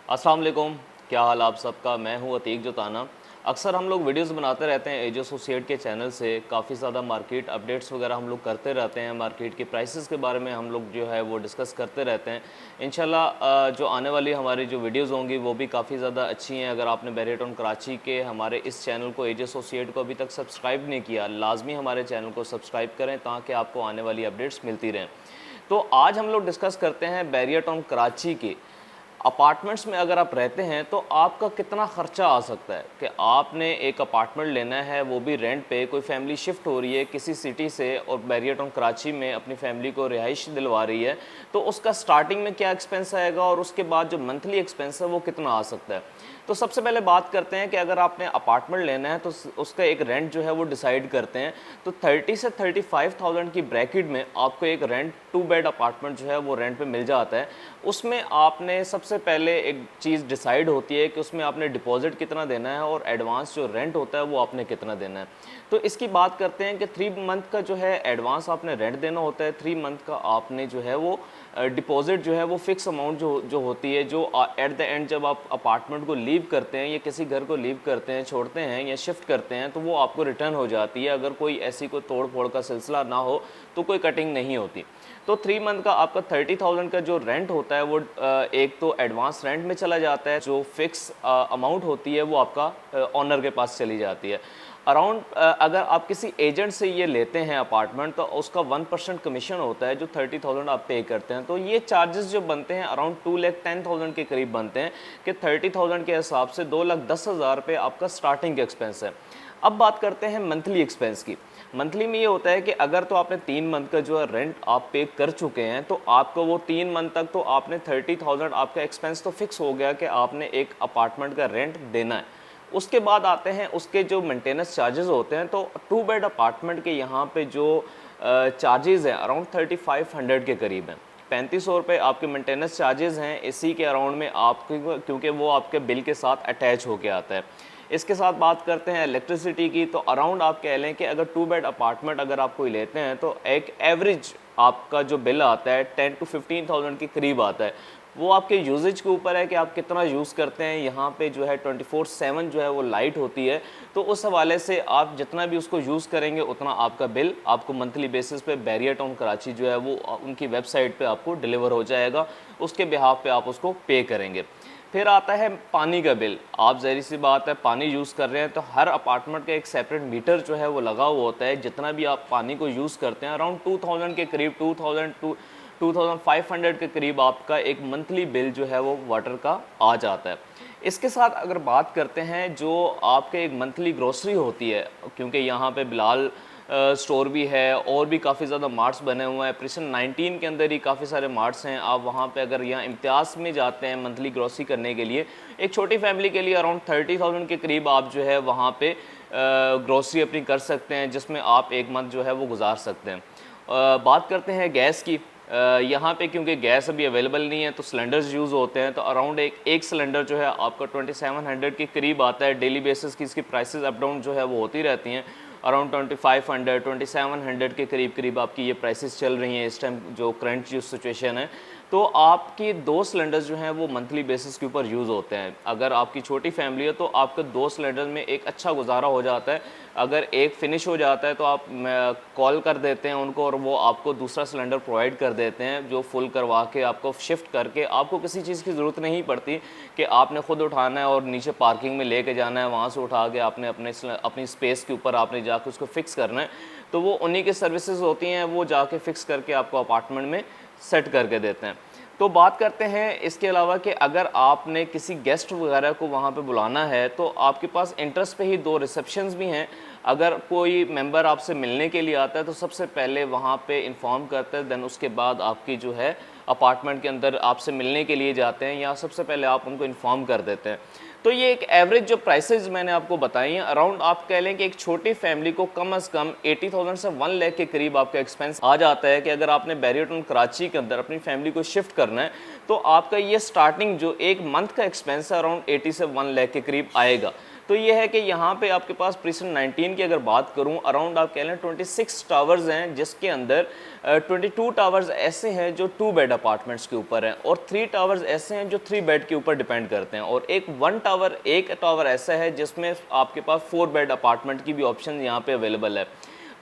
अस्सलाम वालेकुम, क्या हाल आप सबका। मैं हूँ अतीक जोताना। अक्सर हम लोग वीडियोस बनाते रहते हैं एज एसोसिएट के चैनल से। काफ़ी ज़्यादा मार्केट अपडेट्स वगैरह हम लोग करते रहते हैं। मार्केट के प्राइसेस के बारे में हम लोग जो है वो डिस्कस करते रहते हैं। इंशाल्लाह जो आने वाली हमारी जो वीडियोस होंगी वो भी काफ़ी ज़्यादा अच्छी हैं। अगर आपने बैरियटॉन कराची के हमारे इस चैनल को एज एसोसिएट को अभी तक सब्सक्राइब नहीं किया, लाजमी हमारे चैनल को सब्सक्राइब करें ताकि आपको आने वाली अपडेट्स मिलती रहें। तो आज हम लोग डिस्कस करते हैं बैरियटॉन कराची के अपार्टमेंट्स में। अगर आप रहते हैं तो आपका कितना ख़र्चा आ सकता है कि आपने एक अपार्टमेंट लेना है, वो भी रेंट पे। कोई फैमिली शिफ्ट हो रही है किसी सिटी से और बैरियटॉन कराची में अपनी फैमिली को रिहाइश दिलवा रही है, तो उसका स्टार्टिंग में क्या एक्सपेंस आएगा और उसके बाद जो मंथली एक्सपेंस है वो कितना आ सकता है। तो सबसे पहले बात करते हैं कि अगर आपने अपार्टमेंट लेना है तो उसका एक रेंट जो है वो डिसाइड करते हैं। तो 30 से 35,000 की ब्रैकेट में आपको एक रेंट 2 बेड अपार्टमेंट जो है वो रेंट पे मिल जाता है। उसमें आपने सबसे पहले एक चीज़ डिसाइड होती है कि उसमें आपने डिपॉजिट कितना देना है और एडवांस जो रेंट होता है वो आपने कितना देना है। तो इसकी बात करते हैं कि 3 मंथ का जो है एडवांस आपने रेंट देना होता है। 3 मंथ का आपने जो है वो डिपॉजिट जो है वो फिक्स अमाउंट जो होती है, जो एट द एंड जब आप अपार्टमेंट को लीव करते हैं या किसी घर को लीव करते हैं, छोड़ते हैं या शिफ्ट करते हैं, तो वो आपको रिटर्न हो जाती है। अगर कोई ऐसी कोई तोड़ फोड़ का सिलसिला ना हो तो कोई कटिंग नहीं होती। तो 3 मंथ का आपका 30,000 का जो रेंट होता है वो एक तो एडवांस रेंट में चला जाता है। जो फिक्स अमाउंट होती है वो आपका ऑनर के पास चली जाती है। अराउंड अगर आप किसी एजेंट से ये लेते हैं अपार्टमेंट तो उसका 1% कमीशन होता है जो 30,000 आप पे करते हैं। तो ये चार्जेस जो बनते हैं अराउंड 2,10,000 के करीब बनते हैं कि 30,000 के हिसाब से 2,10,000 रुपये आपका स्टार्टिंग एक्सपेंस है। अब बात करते हैं मंथली एक्सपेंस की। मंथली में ये होता है कि अगर तो आपने 3 मंथ का जो है रेंट आप पे कर चुके हैं तो आपको वो 3 मंथ तक तो आपने 30,000 आपका एक्सपेंस तो फिक्स हो गया कि आपने एक अपार्टमेंट का रेंट देना है। उसके बाद आते हैं उसके जो मेंटेनेंस चार्जेस होते हैं। तो 2 बेड अपार्टमेंट के यहाँ पे जो चार्जेस हैं अराउंड 3,500 के करीब हैं। 3,500 रुपये आपके मेंटेनेंस चार्जेस हैं। इसी के अराउंड में आपके, क्योंकि वो आपके बिल के साथ अटैच होके आता है। इसके साथ बात करते हैं इलेक्ट्रिसिटी की, तो अराउंड आप कह लें कि अगर 2 बेड अपार्टमेंट अगर आप कोई लेते हैं तो एक एवरेज आपका जो बिल आता है 10 to 15,000 के करीब आता है। वो आपके यूजेज के ऊपर है कि आप कितना यूज़ करते हैं। यहाँ पे जो है 24/7 जो है वो लाइट होती है, तो उस हवाले से आप जितना भी उसको यूज़ करेंगे उतना आपका बिल आपको मंथली बेसिस पे बैरियटॉन कराची जो है वो उनकी वेबसाइट पे आपको डिलीवर हो जाएगा। उसके बिहाफ पे आप उसको पे करेंगे। फिर आता है पानी का बिल। आप ज़ाहिर सी बात है पानी यूज़ कर रहे हैं तो हर अपार्टमेंट का एक सेपरेट मीटर जो है वो लगा हुआ होता है। जितना भी आप पानी को यूज़ करते हैं अराउंड 2,000 के करीब 2,500 के करीब आपका एक मंथली बिल जो है वो वाटर का आ जाता है। इसके साथ अगर बात करते हैं जो आपके एक मंथली ग्रोसरी होती है, क्योंकि यहाँ पे बिलाल स्टोर भी है और भी काफ़ी ज़्यादा मार्ट्स बने हुए हैं। प्रिसन 19 के अंदर ही काफ़ी सारे मार्ट्स हैं। आप वहाँ पे अगर यहाँ इम्तियाज़ में जाते हैं मंथली ग्रोसरी करने के लिए, एक छोटी फैमिली के लिए अराउंड 30,000 के करीब आप जो है वहाँ पे ग्रोसरी अपनी कर सकते हैं, जिसमें आप एक मंथ जो है वो गुजार सकते हैं। बात करते हैं गैस की। यहाँ पे क्योंकि गैस अभी अवेलेबल नहीं है तो सिलेंडर्स यूज़ होते हैं। तो अराउंड एक सिलेंडर जो है आपका 2,700 के करीब आता है। डेली बेसिस की इसकी प्राइसेस अप डाउन जो है वो होती रहती हैं। अराउंड 2,500 2,700 के करीब आपकी ये प्राइसेस चल रही हैं इस टाइम जो करंट जो सिचुएशन है। तो आपकी 2 सिलेंडर्स जो हैं वो मंथली बेसिस के ऊपर यूज़ होते हैं। अगर आपकी छोटी फैमिली है तो आपके 2 सिलेंडर में एक अच्छा गुजारा हो जाता है। अगर एक फिनिश हो जाता है तो आप कॉल कर देते हैं उनको और वो आपको दूसरा सिलेंडर प्रोवाइड कर देते हैं, जो फुल करवा के आपको शिफ्ट करके आपको किसी चीज़ की ज़रूरत नहीं पड़ती कि आपने ख़ुद उठाना है और नीचे पार्किंग में लेके जाना है, वहाँ से उठा के आपने अपनी स्पेस के ऊपर आपने जाके उसको फ़िक्स करना है। तो वो उन्हीं की सर्विसेज होती हैं, वो जाके फ़िक्स करके आपको अपार्टमेंट में सेट करके देते हैं। तो बात करते हैं इसके अलावा कि अगर आपने किसी गेस्ट वगैरह को वहाँ पे बुलाना है तो आपके पास इंटरेस्ट पे ही 2 रिसेप्शंस भी हैं। अगर कोई मेंबर आपसे मिलने के लिए आता है तो सबसे पहले वहाँ पे इन्फॉर्म करते हैं, देन उसके बाद आपकी जो है अपार्टमेंट के अंदर आपसे मिलने के लिए जाते हैं, या सबसे पहले आप उनको इन्फॉर्म कर देते हैं। तो ये एक एवरेज जो प्राइसेस मैंने आपको बताई हैं, अराउंड आप कह लें कि एक छोटी फैमिली को कम से कम 80,000 से 1 लाख के करीब आपका एक्सपेंस आ जाता है कि अगर आपने बैरियटॉन कराची के अंदर अपनी फैमिली को शिफ्ट करना है तो आपका ये स्टार्टिंग जो एक मंथ का एक्सपेंस है अराउंड 80 से 1 लाख के करीब आएगा। तो ये है कि यहाँ पे आपके पास प्रीसेंट 19 की अगर बात करूँ, अराउंड आप कह लें 26 टावर्स हैं, जिसके अंदर 22 टावर्स ऐसे हैं जो 2 बेड अपार्टमेंट्स के ऊपर हैं और 3 टावर्स ऐसे हैं जो 3 बेड के ऊपर डिपेंड करते हैं, और एक टावर ऐसा है जिसमें आपके पास 4 बेड अपार्टमेंट की भी ऑप्शन यहाँ पे अवेलेबल है।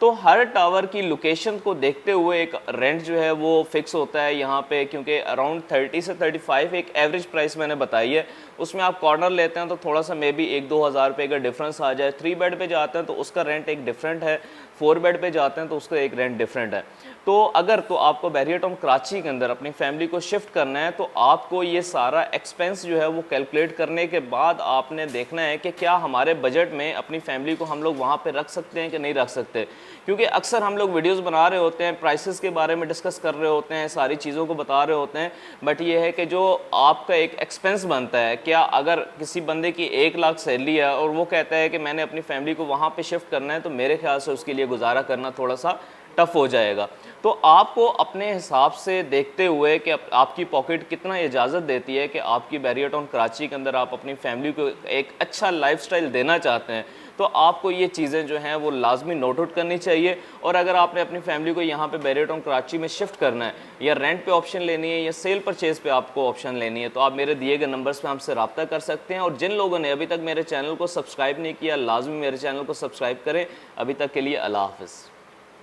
तो हर टावर की लोकेशन को देखते हुए एक रेंट जो है वो फिक्स होता है यहाँ पे, क्योंकि अराउंड 30 से 35 एक एवरेज प्राइस मैंने बताई है। उसमें आप कॉर्नर लेते हैं तो थोड़ा सा मे बी 1-2 हज़ार रुपये का डिफरेंस आ जाए। 3 बेड पे जाते हैं तो उसका रेंट एक डिफरेंट है, 4 बेड पे जाते हैं तो उसका एक रेंट डिफरेंट है। तो अगर तो आपको बैरियर टाउन कराची के अंदर अपनी फैमिली को शिफ्ट करना है तो आपको ये सारा एक्सपेंस जो है वो कैलकुलेट करने के बाद आपने देखना है कि क्या हमारे बजट में अपनी फैमिली को हम लोग वहाँ पे रख सकते हैं कि नहीं रख सकते। क्योंकि अक्सर हम लोग वीडियोस बना रहे होते हैं, प्राइसेस के बारे में डिस्कस कर रहे होते हैं, सारी चीज़ों को बता रहे होते हैं, बट ये है कि जो आपका एक एक्सपेंस बनता है, क्या अगर किसी बंदे की 1 लाख सैलरी है और वो कहता है कि मैंने अपनी फैमिली को वहाँ पे शिफ्ट करना है, तो मेरे ख्याल से उसके लिए गुजारा करना थोड़ा सा टफ हो जाएगा। तो आपको अपने हिसाब से देखते हुए कि आपकी पॉकेट कितना इजाज़त देती है कि आपकी बैरियर टाउन कराची के अंदर आप अपनी फैमिली को एक अच्छा लाइफस्टाइल देना चाहते हैं, तो आपको ये चीज़ें जो हैं वो लाजमी नोट आउट करनी चाहिए। और अगर आपने अपनी फैमिली को यहाँ पे बैरियर टाउन कराची में शिफ्ट करना है, या रेंट पे ऑप्शन लेनी है या सेल परचेज़ पे आपको ऑप्शन लेनी है, तो आप मेरे दिए गए नंबर्स पे हमसे रब्ता कर सकते हैं। और जिन लोगों ने अभी तक मेरे चैनल को सब्सक्राइब नहीं किया, लाजमी मेरे चैनल को सब्सक्राइब करें। अभी तक के लिए अल्लाह हाफ़िज़।